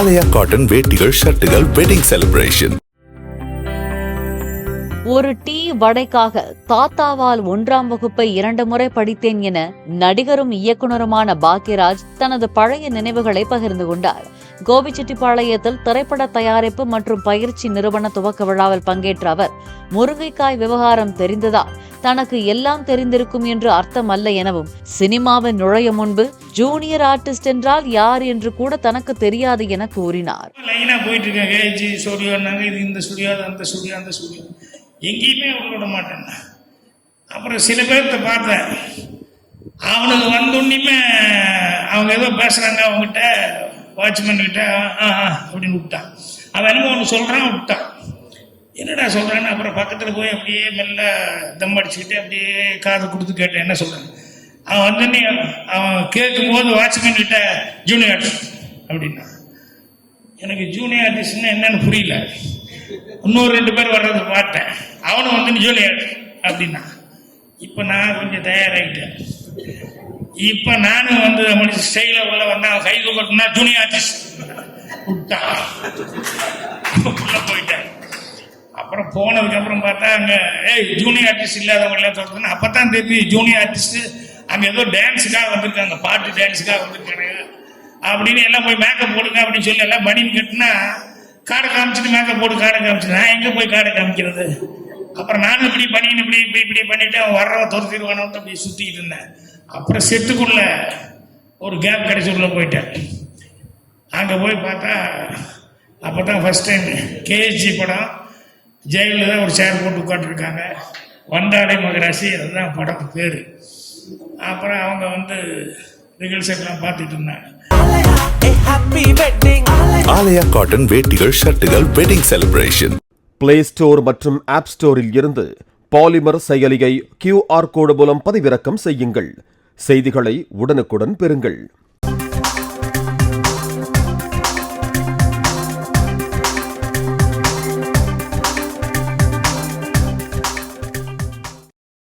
ஆலயா cotton வேட்டிகள் ஷர்ட்டுகள் wedding celebration. ஒரு டீ வடைக்காக தாத்தாவால் 1ஆம் வகுப்பை 2 முறை படித்தேன் என நடிகரும் இயக்குனருமான பாக்யராஜ் தனது பழைய நினைவுகளை பகிர்ந்து கொண்டார். கோபிச்செட்டிப்பாளையத்தில் திரைப்பட தயாரிப்பு மற்றும் பயிற்சி நிறுவன துவக்க விழாவில் பங்கேற்ற அவர், முருங்கைக்காய் விவகாரம் தெரிந்ததால் தனக்கு எல்லாம் தெரிந்திருக்கும் என்று அர்த்தம் அல்ல எனவும், சினிமாவின் நுழைய முன்பு ஜூனியர் ஆர்டிஸ்ட் என்றால் யார் என்று கூட தனக்கு தெரியாது என கூறினார். எங்கேயுமே விட மாட்டேன். அப்புறம் சில பேர்த்த பார்த்தேன், அவனுக்கு வந்தோன்னுமே அவங்க ஏதோ பேசுகிறாங்க, அவங்ககிட்ட வாட்ச்மேன் கிட்ட அப்படின்னு விட்டான். அவன் என்னமோ ஒன்று சொல்கிறான், விட்டான். என்னடா சொல்கிறான்னு அப்புறம் பக்கத்தில் போய் அப்படியே மெல்ல தம் அடிச்சுக்கிட்டு அப்படியே காதை கொடுத்து கேட்டேன், என்ன சொல்கிறேன். அவன் வந்தோடனே அவன் கேட்கும் போது வாட்ச்மேன் கிட்ட ஜூனியர் ஆர்டிஸ்ட் அப்படின்னா, எனக்கு ஜூனியர் ஆர்டிஸ்ட்னா என்னன்னு புரியல. இன்னொரு 2 பேர் வர்றது பார்த்தேன், அவனும் வந்து ஜூனியர் அப்படின்னா. இப்போ நான் கொஞ்சம் தயாராகிட்டேன். இப்போ நானும் வந்து முடிச்சு ஸ்டைலில் உள்ள வந்தேன், கை தூக்கணும்னா ஜூனியர் ஆர்டிஸ்ட் விட்டான். உள்ள போயிட்டேன். அப்புறம் போனதுக்கப்புறம் பார்த்தா அங்கே ஜூனியர் ஆர்டிஸ்ட் இல்லாதவங்களாம் சொல்கிறேன். அப்போ தான் தெரியுது ஜூனியர் ஆர்டிஸ்ட்டு அங்கே ஏதோ டான்ஸுக்காக வந்திருக்காங்க, பாட்டு டான்ஸுக்காக வந்திருக்காங்க அப்படின்னு. எல்லாம் போய் மேக்கப் போடுங்க அப்படின்னு சொல்லி எல்லாம் பனின்னு கட்டினா காடை காமிச்சிட்டு மேக்கப் போட்டு காடை காமிச்சிட்டு நான் எங்கே போய் காடை காமிக்கிறது. அப்புறம் நானும் இப்படி பண்ணின்னு இப்படி பண்ணிட்டு அவன் வர்றவன் துரத்திடுவானோட்டு அப்படி சுற்றிக்கிட்டு இருந்தேன். அப்புறம் செட்டுக்குள்ள ஒரு கேப் கிடைச்சுள்ள போயிட்டேன். அங்கே போய் பார்த்தா அப்போ தான் ஃபஸ்ட் டைம் கேஎஸ்ஜி படம், ஜெயலலிதா ஒரு சேர் போட்டு உட்காந்துருக்காங்க, வந்தாடை மகராசி, அதுதான் படம் பேர். அப்புறம் அவங்க வந்து ரிகல்செல்லாம் பார்த்துட்டு இருந்தாங்க. ஆலயா காட்டன் வேட்டிகள் ஷர்ட்டுகள் வெட்டிங் செலிப்ரேஷன். பிளே ஸ்டோர் மற்றும் ஆப் ஸ்டோரில் இருந்து பாலிமர் செயலியை QR கோடு மூலம் பதிவிறக்கம் செய்யுங்கள். செய்திகளை உடனுக்குடன் பெறுங்கள்.